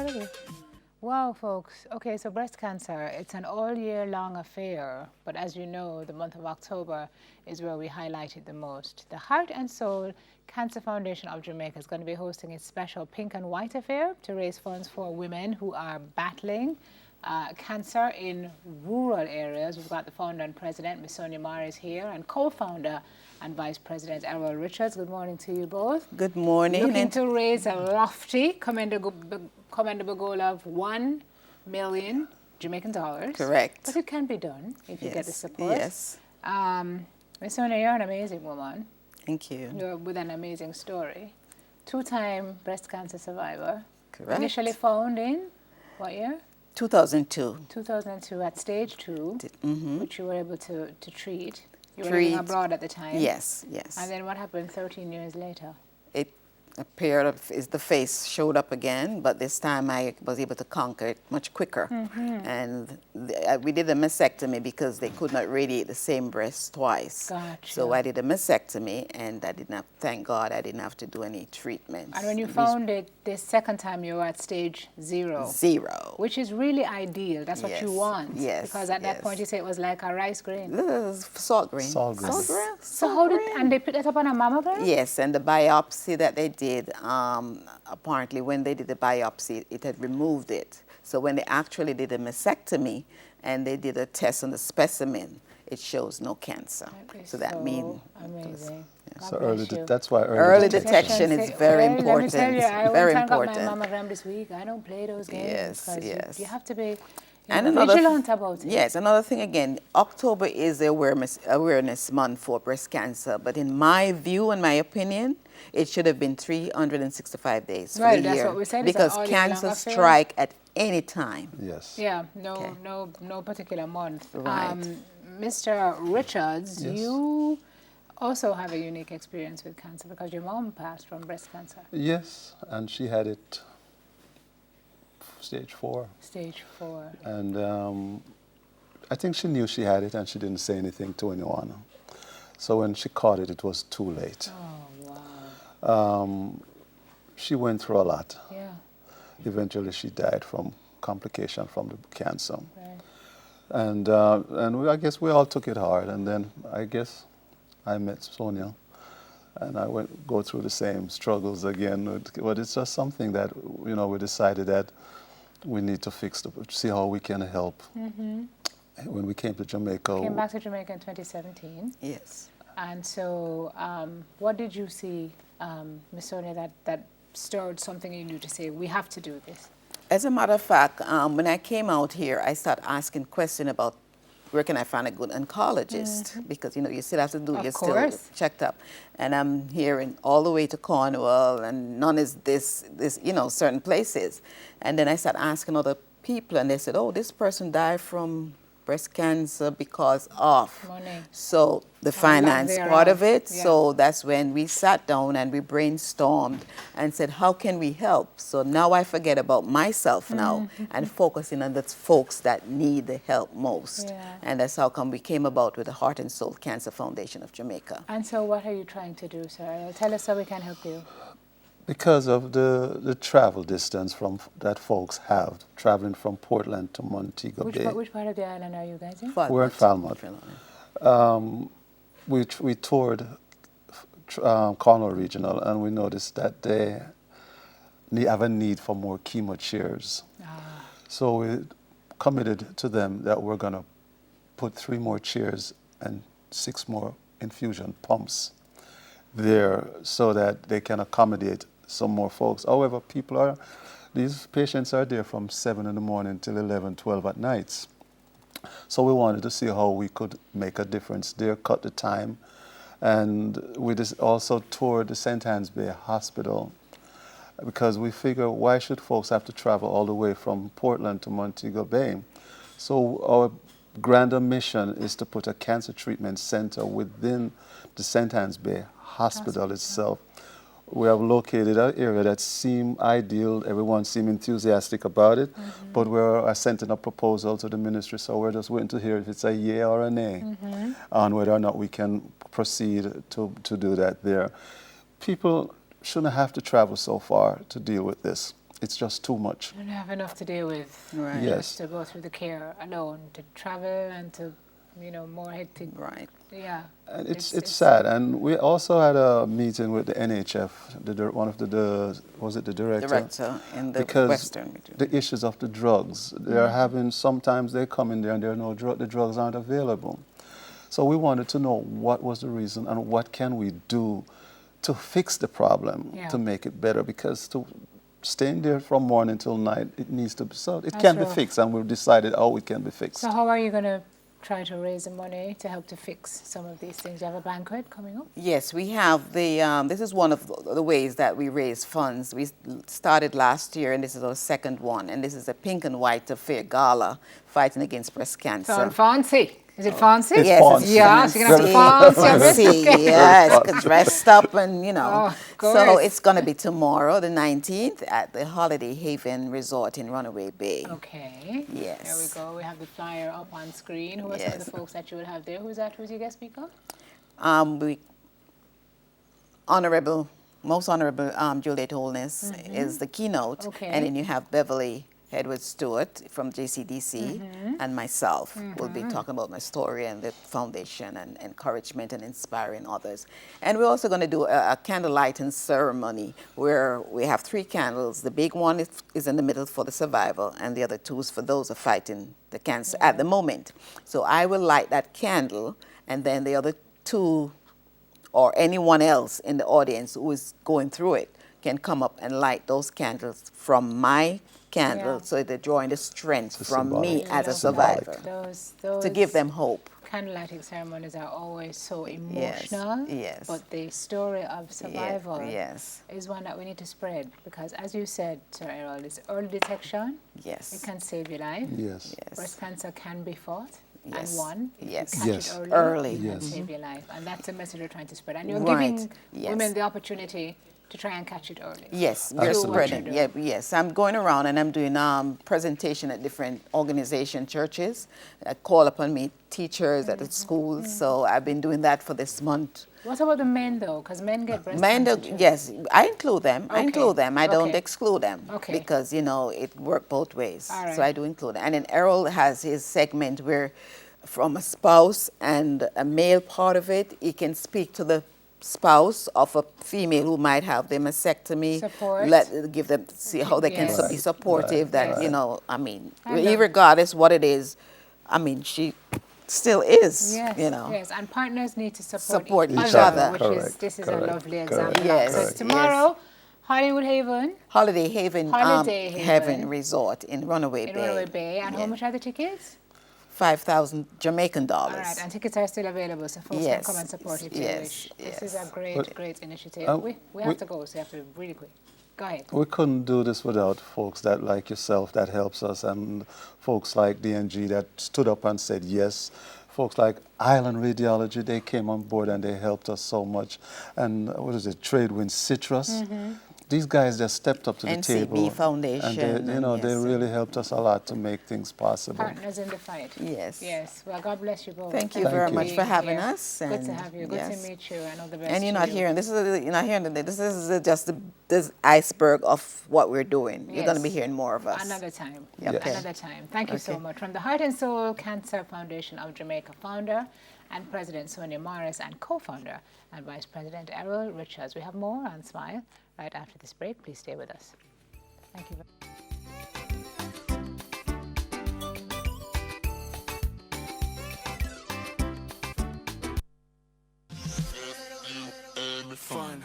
incredible. Wow, folks. Okay, so breast cancer, it's an all year long affair, but as you know, the month of October is where we highlight it the most. The Heart and Soul Cancer Foundation of Jamaica is going to be hosting its special Pink and White affair to raise funds for women who are battling cancer in rural areas. We've got the founder and president, Ms. Sonia Mara, is here, and co-founder and vice president, Errol Richards. Good morning to you both. Good morning. Looking to raise a lofty, commendable goal of 1 million Jamaican dollars. Correct. But it can be done if you get the support. Yes. Ms. Sonia, you're an amazing woman. Thank you. You're with an amazing story. Two-time breast cancer survivor. Correct. Initially found in what year? 2002. 2002 at stage 2, which you were able to treat. You were Treat. living abroad at the time. Yes, yes. And then what happened 13 years later? It appeared the face showed up again, but this time I was able to conquer it much quicker. And we did a mastectomy because they could not radiate the same breast twice. Gotcha. So I did a mastectomy, and I did not. Thank God, I didn't have to do any treatments. And when you found it this second time, you were at stage 0. 0. Which is really ideal. That's what you want. Yes. Because at that point you say it was like a rice grain. Salt grain. Salt grain. Salt grain. So how did, and they put that up on a mammogram? Yes, and the biopsy that they did, apparently when they did the biopsy, it had removed it. So when they actually did a mastectomy and they did a test on the specimen, it shows no cancer. So that means amazing. So that's why early detection is very important. Let me tell you, I very went and got important. my mammogram this week. I don't play those games. Yes, 'cause yes. You have to be And vigilant about it. Yes, another thing again, October is the awareness month for breast cancer, but in my view and my opinion, it should have been 365 days for the that's year. what we said. Because cancer strike at any time. Yes. Yeah, no particular month. Right. Mr. Richards, Yes. you also have a unique experience with cancer because your mom passed from breast cancer. Yes, and she had it stage 4. Stage 4. And I think she knew she had it and she didn't say anything to anyone. So when she caught it, it was too late. Oh, wow. She went through a lot. Yeah, Eventually she died from complication from the cancer. right. And I guess we all took it hard. And then I guess I met Sonia, and I go through the same struggles again. But it's just something that, you know, we decided that we need to see how we can help. When we came to Jamaica. Came back to Jamaica in 2017. Yes. And so what did you see, Ms. Sonia, that stirred something in you to say, we have to do this? As a matter of fact, when I came out here, I started asking questions about where can I find a good oncologist? Because, you know, you still have to do, you're still checked up. And I'm hearing all the way to Cornwall, and none is this, you know, certain places. And then I started asking other people, and they said, oh, this person died from breast cancer because of money. So the finance part of it. Yeah. So that's when we sat down and we brainstormed and said, how can we help? So now I forget about myself now and focusing on the folks that need the help most. Yeah. And that's how come we came about with the Heart and Soul Cancer Foundation of Jamaica. And so what are you trying to do, sir? Tell us how we can help you. Because of the travel distance that folks have, traveling from Portland to Montego Bay. Which part of the island are you guys in? We're in Falmouth. We toured Cornwall Regional, and we noticed that they have a need for more chemo chairs. So we committed to them that we're going to put 3 more chairs and 6 more infusion pumps there so that they can accommodate some more folks. However, these patients are there from 7 in the morning till 11, 12 at night. So we wanted to see how we could make a difference there, cut the time. And we just also toured the St. Anne's Bay Hospital because we figure, why should folks have to travel all the way from Portland to Montego Bay? So our grander mission is to put a cancer treatment center within the St. Anne's Bay Hospital itself. We have located an area that seemed ideal. Everyone seemed enthusiastic about it, but we're sending a proposal to the ministry, so we're just waiting to hear if it's a yay or a nay on whether or not we can proceed to do that there. People shouldn't have to travel so far to deal with this. it's just too much. You don't have enough to deal with. Right. Yes. Just to go through the care alone, to travel and to, more hectic. Right. Yeah. And it's sad. And we also had a meeting with the NHF, one of was it the director? Director in the because Western region. the issues of the drugs. They're having, sometimes they come in there and there are no the drugs aren't available. So we wanted to know what was the reason and what can we do to fix the problem, to make it better, because to staying there from morning till night, it needs to be solved. It can be fixed, and we've decided how it can be fixed. So how are you going to try to raise the money to help to fix some of these things? You have a banquet coming up? Yes, we have this is one of the ways that we raise funds. We started last year, and this is our second one, and this is a pink and white affair gala fighting against breast cancer. Sound fancy. Is it fancy? It's Yes, fancy. Yeah, so you're going to have fancy. Yes, dressed up and, Oh, so it's going to be tomorrow, the 19th, at the Holiday Haven Resort in Runaway Bay. Okay. Yes. There we go. We have the flyer up on screen. Who are some of the folks that you would have there? Who's that? Who's your guest speaker? Most Honorable Juliet Holness is the keynote. Okay. And then you have Beverly Edward Stewart from JCDC and myself will be talking about my story and the foundation and encouragement and inspiring others. And we're also going to do a candle lighting ceremony where we have 3 candles. The big one is in the middle for the survival, and the other 2 is for those who are fighting the cancer at the moment. So I will light that candle, and then the other 2 or anyone else in the audience who is going through it can come up and light those candles from my candle, so they're drawing the strength from me as a survivor Those to give them hope. Candle lighting ceremonies are always so emotional, Yes. but the story of survival Yes. is one that we need to spread, because as you said, Sir Errol, it's early detection. Yes. It can save your life. Yes. Yes. Breast cancer can be fought Yes. and won. Yes. If you catch Yes. it Early. it can Yes. save your life. And that's the message we're trying to spread. And you're Right. giving Yes. women the opportunity to try and catch it early. Yes, we're Absolutely. spreading. Yeah, yes. I'm going around and I'm doing presentation at different organization churches that call upon me, teachers at the schools. So I've been doing that for this month. What about the men, though? Because men get breast Men, cancer too. yes, I include them. I Okay. include them. I don't Okay. exclude them Okay. because it works both ways. All right. So I do include them. And then Errol has his segment where, from a spouse and a male part of it, he can speak to the spouse of a female who might have the mastectomy. Support. Give them, see how they can Yes. be supportive. Right. That Yes. I mean, I know. regardless what it is, I mean, she still is. Yes, Yes. and partners need to support each each other, other. which Correct, this is correct, a lovely correct. example. Yes, So it's correct. tomorrow, Hollywood Haven Holiday Haven, Holiday Haven. Haven Resort in Runaway in Bay. Runaway Bay. And how much are the tickets? 5,000 Jamaican dollars. All right, and tickets are still available, so folks can Yes, come and support if you yes, wish. This yes. is a great, But, great initiative. We we- have to go, so you have to be really quick. Go ahead. We couldn't do this without folks that like yourself that helps us, and folks like DNG that stood up and said yes. Folks like Island Radiology, they came on board and they helped us so much. And Tradewind Citrus. These guys just stepped up to the NCB table. Foundation, And they yes. really helped us a lot to make things possible. Partners in the fight. Yes. Yes. Well, God bless you both. Thank you Thank very you. much for being having here. us. Good to and have you. Good yes. to meet you, and all the best. And you're to not you. hearing. You're not hearing today. This is just the iceberg of what we're doing. You're going to be Yes. hearing more of us. Another time. Yep. Yes. Another time. Thank you so Okay. much. From the Heart and Soul Cancer Foundation of Jamaica, founder and President Sonia Morris, and co-founder and Vice President Errol Richards. We have more on Smile right after this break. Please stay with us. Thank you. Fun.